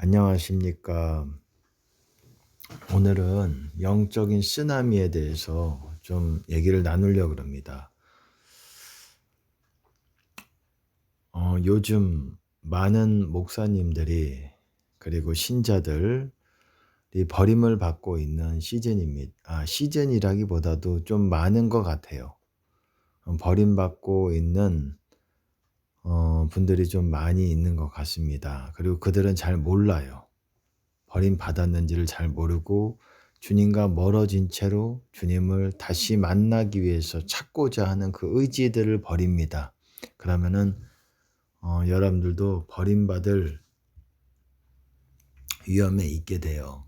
안녕하십니까. 오늘은 영적인 쓰나미에 대해서 좀 얘기를 나누려고 합니다. 요즘 많은 목사님들이 그리고 신자들이 버림을 받고 있는 시즌입니다. 시즌이라기보다도 좀 많은 것 같아요. 버림받고 있는 분들이 좀 많이 있는 것 같습니다. 그리고 그들은 잘 몰라요. 버림받았는지를 잘 모르고 주님과 멀어진 채로 주님을 다시 만나기 위해서 찾고자 하는 그 의지들을 버립니다. 그러면은 여러분들도 버림받을 위험에 있게 돼요.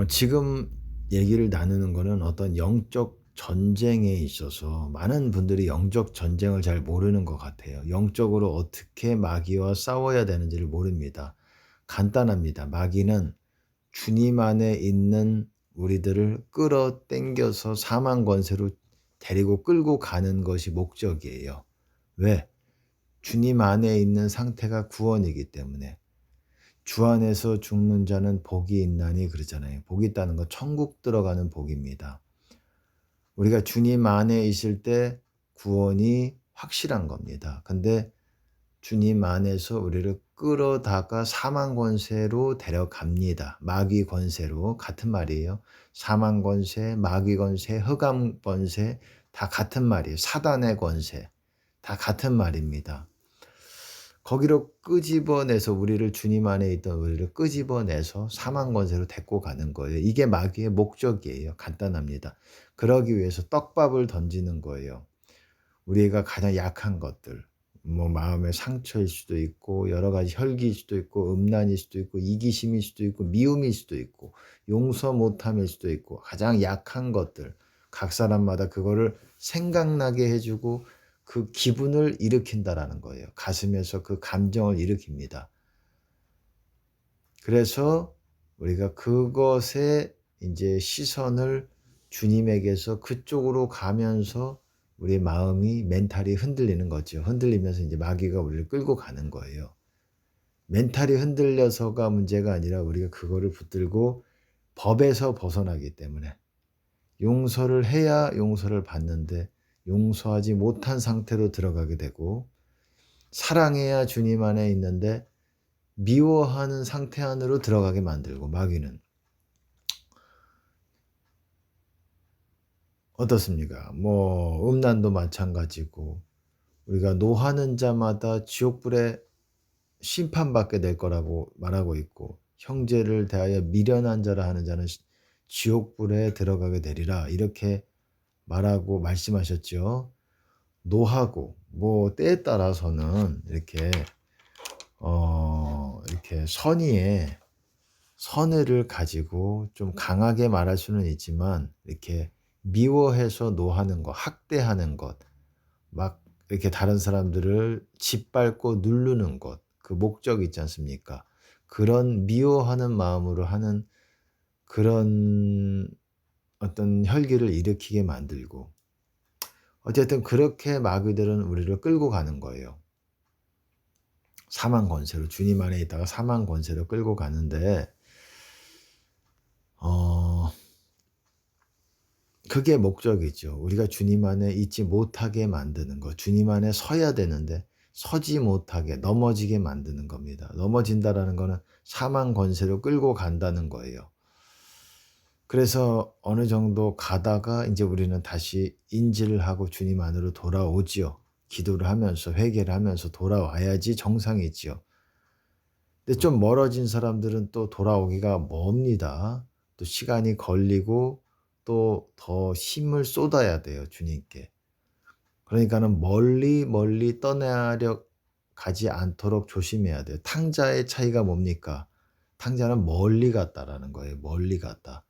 지금 얘기를 나누는 거는 어떤 영적 전쟁에 있어서 많은 분들이 영적 전쟁을 잘 모르는 것 같아요. 영적으로 어떻게 마귀와 싸워야 되는지를 모릅니다. 간단합니다. 마귀는 주님 안에 있는 우리들을 끌어당겨서 사망 권세로 데리고 끌고 가는 것이 목적이에요. 왜? 주님 안에 있는 상태가 구원이기 때문에. 주 안에서 죽는 자는 복이 있나니 그러잖아요. 복이 있다는 건 천국 들어가는 복입니다. 우리가 주님 안에 있을 때 구원이 확실한 겁니다. 근데 주님 안에서 우리를 끌어다가 사망 권세로 데려갑니다. 마귀 권세로. 같은 말이에요. 사망 권세, 마귀 권세, 흑암 권세 다 같은 말이에요. 사단의 권세 다 같은 말입니다. 거기로 끄집어내서 우리를 주님 안에 있던 우리를 끄집어내서 사망 권세로 데리고 가는 거예요. 이게 마귀의 목적이에요. 간단합니다. 그러기 위해서 떡밥을 던지는 거예요. 우리가 가장 약한 것들, 뭐 마음의 상처일 수도 있고 여러 가지 혈기일 수도 있고 음란일 수도 있고 이기심일 수도 있고 미움일 수도 있고 용서 못함일 수도 있고 가장 약한 것들, 각 사람마다 그거를 생각나게 해주고 그 기분을 일으킨다라는 거예요. 가슴에서 그 감정을 일으킵니다. 그래서 우리가 그것에 이제 시선을 주님에게서 그쪽으로 가면서 우리 마음이 멘탈이 흔들리는 거죠. 흔들리면서 이제 마귀가 우리를 끌고 가는 거예요. 멘탈이 흔들려서가 문제가 아니라 우리가 그거를 붙들고 법에서 벗어나기 때문에 용서를 해야 용서를 받는데 용서하지 못한 상태로 들어가게 되고 사랑해야 주님 안에 있는데 미워하는 상태 안으로 들어가게 만들고 마귀는 어떻습니까? 뭐 음란도 마찬가지고 우리가 노하는 자마다 지옥불에 심판받게 될 거라고 말하고 있고 형제를 대하여 미련한 자라 하는 자는 지옥불에 들어가게 되리라 이렇게 말하고 말씀하셨죠. 노하고 뭐 때에 따라서는 이렇게 선의에 선의를 가지고 좀 강하게 말할 수는 있지만 이렇게 미워해서 노하는 것, 학대하는 것, 막 이렇게 다른 사람들을 짓밟고 누르는 것, 그 목적 있지 않습니까? 그런 미워하는 마음으로 하는 그런 어떤 혈기를 일으키게 만들고 어쨌든 그렇게 마귀들은 우리를 끌고 가는 거예요. 사망 권세로 주님 안에 있다가 사망 권세로 끌고 가는데 어 그게 목적이죠. 우리가 주님 안에 있지 못하게 만드는 것. 주님 안에 서야 되는데 서지 못하게 넘어지게 만드는 겁니다. 넘어진다라는 거는 사망 권세로 끌고 간다는 거예요. 그래서 어느 정도 가다가 인제 우리는 다시 인지를 하고 주님 안으로 돌아오지요. 기도를 하면서 회개를 하면서 돌아와야지 정상이지요. 근데 좀 멀어진 사람들은 또 돌아오기가 멉니다. 또 시간이 걸리고 또 더 힘을 쏟아야 돼요, 주님께. 그러니까는 멀리 떠나려 가지 않도록 조심해야 돼요. 탕자의 차이가 뭡니까? 탕자는 멀리 갔다라는 거예요. 멀리 갔다.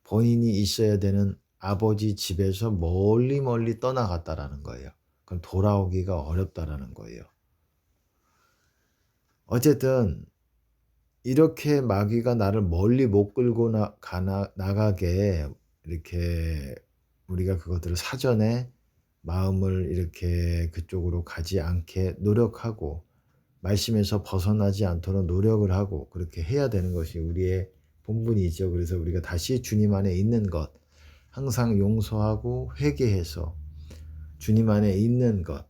본인이 있어야 되는 아버지 집에서 멀리 떠나갔다라는 거예요. 그럼 돌아오기가 어렵다라는 거예요. 어쨌든 이렇게 마귀가 나를 멀리 못 끌고 나가게 이렇게 우리가 그것들을 사전에 마음을 이렇게 그쪽으로 가지 않게 노력하고 말씀에서 벗어나지 않도록 노력을 하고 그렇게 해야 되는 것이 우리의 본분이죠. 그래서 우리가 다시 주님 안에 있는 것, 항상 용서하고 회개해서 주님 안에 있는 것,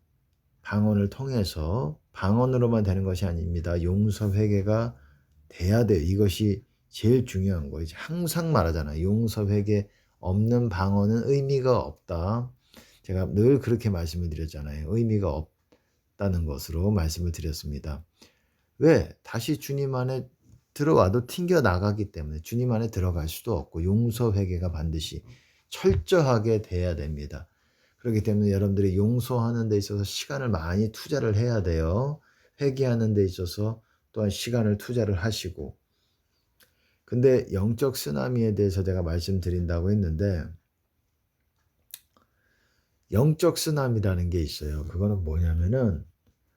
방언을 통해서 방언으로만 되는 것이 아닙니다. 용서 회개가 돼야 돼요. 이것이 제일 중요한 거예요. 항상 말하잖아요. 용서 회개 없는 방언은 의미가 없다. 제가 늘 그렇게 말씀을 드렸잖아요. 의미가 없다는 것으로 말씀을 드렸습니다. 왜? 다시 주님 안에 들어와도 튕겨 나가기 때문에 주님 안에 들어갈 수도 없고 용서 회개가 반드시 철저하게 돼야 됩니다. 그렇기 때문에 여러분들이 용서하는 데 있어서 시간을 많이 투자를 해야 돼요. 회개하는 데 있어서 또한 시간을 투자를 하시고. 근데 영적 쓰나미에 대해서 제가 말씀드린다고 했는데 영적 쓰나미라는 게 있어요. 그거는 뭐냐면은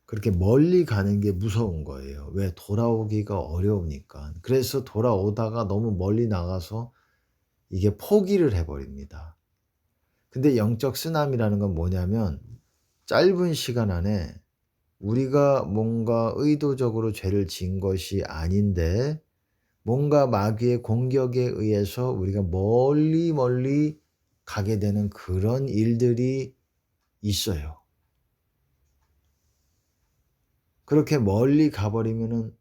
그렇게 멀리 가는 게 무서운 거예요. 왜? 돌아오기가 어려우니까. 그래서 돌아오다가 너무 멀리 나가서 이게 포기를 해버립니다. 근데 영적 쓰나미라는 건 뭐냐면 짧은 시간 안에 우리가 뭔가 의도적으로 죄를 지은 것이 아닌데 뭔가 마귀의 공격에 의해서 우리가 멀리 가게 되는 그런 일들이 있어요. 그렇게 멀리 가버리면은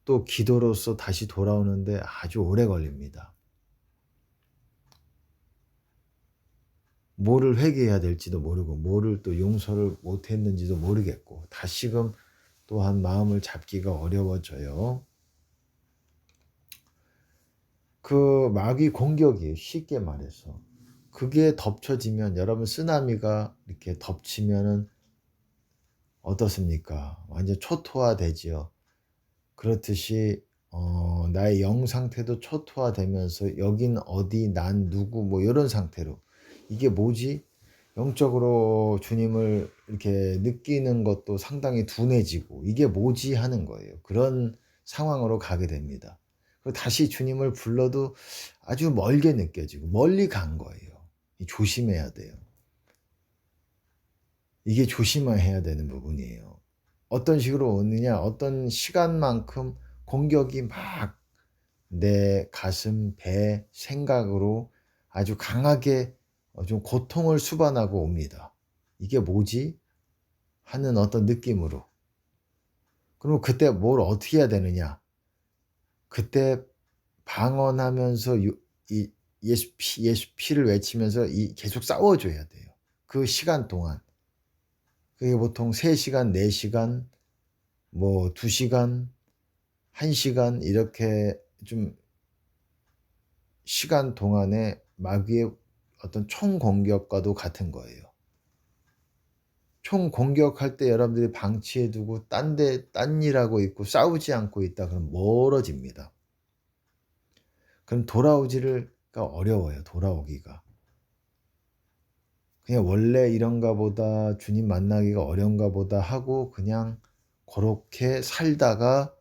또 기도로서 다시 돌아오는데 아주 오래 걸립니다. 뭐를 회개해야 될지도 모르고 뭐를 또 용서를 못 했는지도 모르겠고 다시금 또한 마음을 잡기가 어려워져요. 그 마귀 공격이 쉽게 말해서 그게 덮쳐지면 여러분 쓰나미가 이렇게 덮치면은 어떻습니까? 완전 초토화되지요. 그렇듯이 나의 영 상태도 초토화되면서 여긴 어디 난 누구 뭐 이런 상태로 이게 뭐지? 영적으로 주님을 이렇게 느끼는 것도 상당히 둔해지고 '이게 뭐지?' 하는 거예요. 그런 상황으로 가게 됩니다. 그리고 다시 주님을 불러도 아주 멀게 느껴지고 멀리 간 거예요. 이 조심해야 돼요. 이게 조심해야 되는 부분이에요. 어떤 식으로 오느냐 어떤 시간만큼 공격이 막 내 가슴, 배, 생각으로 아주 강하게 좀 고통을 수반하고 옵니다. '이게 뭐지?' 하는 어떤 느낌으로. 그러면 그때 뭘 어떻게 해야 되느냐. 그때 방언하면서 이 예수 피를 외치면서 계속 싸워 줘야 돼요. 그 시간 동안. 그게 보통 3 시간, 4 시간, 뭐 2 시간, 1 시간 이렇게 좀 시간 동안에 마귀의 어떤 총공격과도 같은 거예요. 총공격할 때 여러분들이 방치해 두고 딴 일하고 있고 싸우지 않고 있다 그러면 멀어집니다. 그럼 돌아오기가 어려워요, 돌아오기가. 그냥 '원래 이런가 보다. 주님 만나기가 어려운가 보다.' 하고 그냥 고렇게 살다가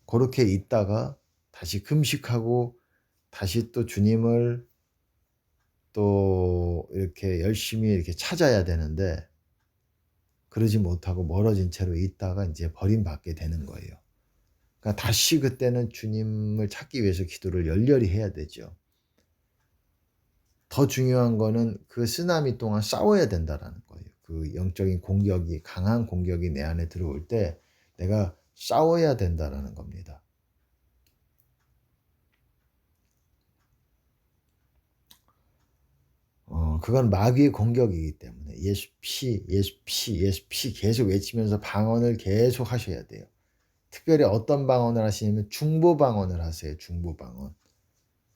고렇게 있다가 다시 금식하고 다시 또 주님을 또 이렇게 열심히 이렇게 찾아야 되는데 그러지 못하고 멀어진 채로 있다가 인제 버림받게 되는 거예요. 그러니까 다시 그때는 주님을 찾기 위해서 기도를 열렬히 해야 되죠. 더 중요한 거는 그 쓰나미 동안 싸워야 된다라는 거예요. 그 영적인 공격이 강한 공격이 내 안에 들어올 때 내가 싸워야 된다라는 겁니다. 그건 마귀의 공격이기 때문에 예수 피, 예수 피, 예수 피 계속 외치면서 방언을 계속 하셔야 돼요. 특별히 어떤 방언을 하시냐면 중보 방언을 하세요. 중보 방언.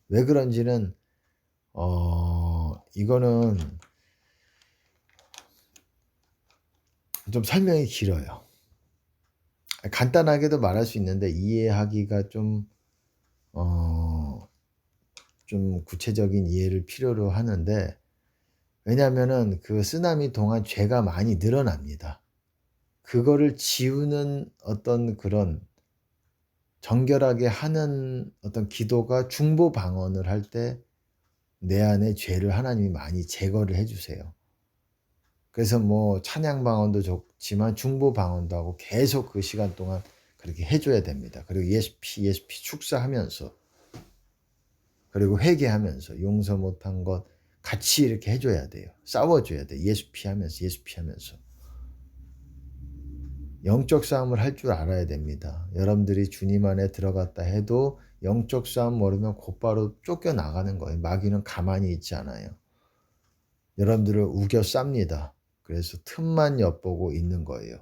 왜 그런지는 이거는 좀 설명이 길어요. 간단하게도 말할 수 있는데 이해하기가 어 좀 구체적인 이해를 필요로 하는데 왜냐하면은 그 쓰나미 동안 죄가 많이 늘어납니다. 그거를 지우는 어떤 그런 정결하게 하는 어떤 기도가 중보 방언을 할 때 내 안의 죄를 하나님이 많이 제거를 해 주세요. 그래서 뭐 찬양 방언도 좋지만 중보 방언도 하고 계속 그 시간 동안 그렇게 해 줘야 됩니다. 그리고 예수피 축사하면서, 그리고 회개하면서 용서 못한 것 같이 이렇게 해 줘야 돼요. 싸워 줘야 돼요. 예수피하면서. 영적 싸움을 할 줄 알아야 됩니다. 여러분들이 주님 안에 들어갔다 해도 영적 싸움 모르면 곧바로 쫓겨나가는 거예요. 마귀는 가만히 있지 않아요. 여러분들을 우겨 쌉니다. 그래서 틈만 엿보고 있는 거예요.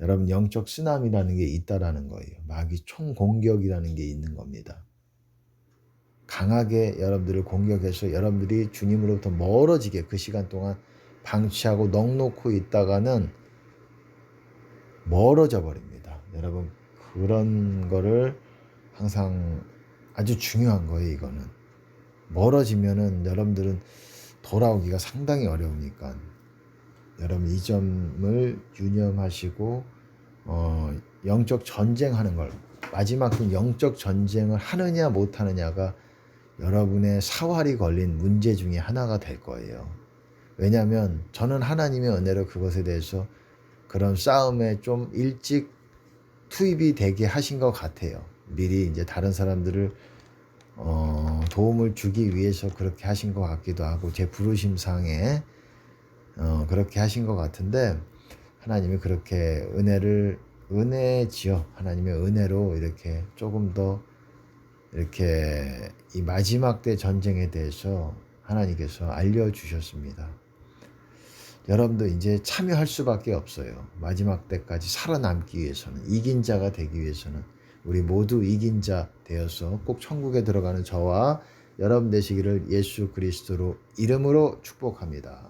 여러분, 영적 쓰나미라는 게 있다라는 거예요. 마귀 총공격이라는 게 있는 겁니다. 강하게 여러분들을 공격해서 여러분들이 주님으로부터 멀어지게 그 시간 동안 방치하고 넋놓고 있다가는 멀어져 버립니다. 여러분, 그런 거를 항상 아주 중요한 거예요. 이거는 멀어지면은 여러분들은 돌아오기가 상당히 어려우니까 여러분 이 점을 유념하시고 영적 전쟁하는 걸, 마지막 영적 전쟁을 하느냐 못하느냐가 여러분의 사활이 걸린 문제 중에 하나가 될 거예요. 왜냐하면 저는 하나님의 은혜로 그것에 대해서 그런 싸움에 좀 일찍 투입이 되게 하신 것 같아요. 미리 이제 다른 사람들을 도움을 주기 위해서 그렇게 하신 것 같기도 하고, 제 부르심상에 그렇게 하신 것 같은데, 하나님이 그렇게 은혜지요. 하나님의 은혜로 이렇게 조금 더 이렇게 이 마지막 때 전쟁에 대해서 하나님께서 알려주셨습니다. 여러분도 이제 참여할 수밖에 없어요. 마지막 때까지 살아남기 위해서는, 이긴 자가 되기 위해서는 우리 모두 이긴 자 되어서 꼭 천국에 들어가는 저와 여러분 되시기를 예수 그리스도로 이름으로 축복합니다.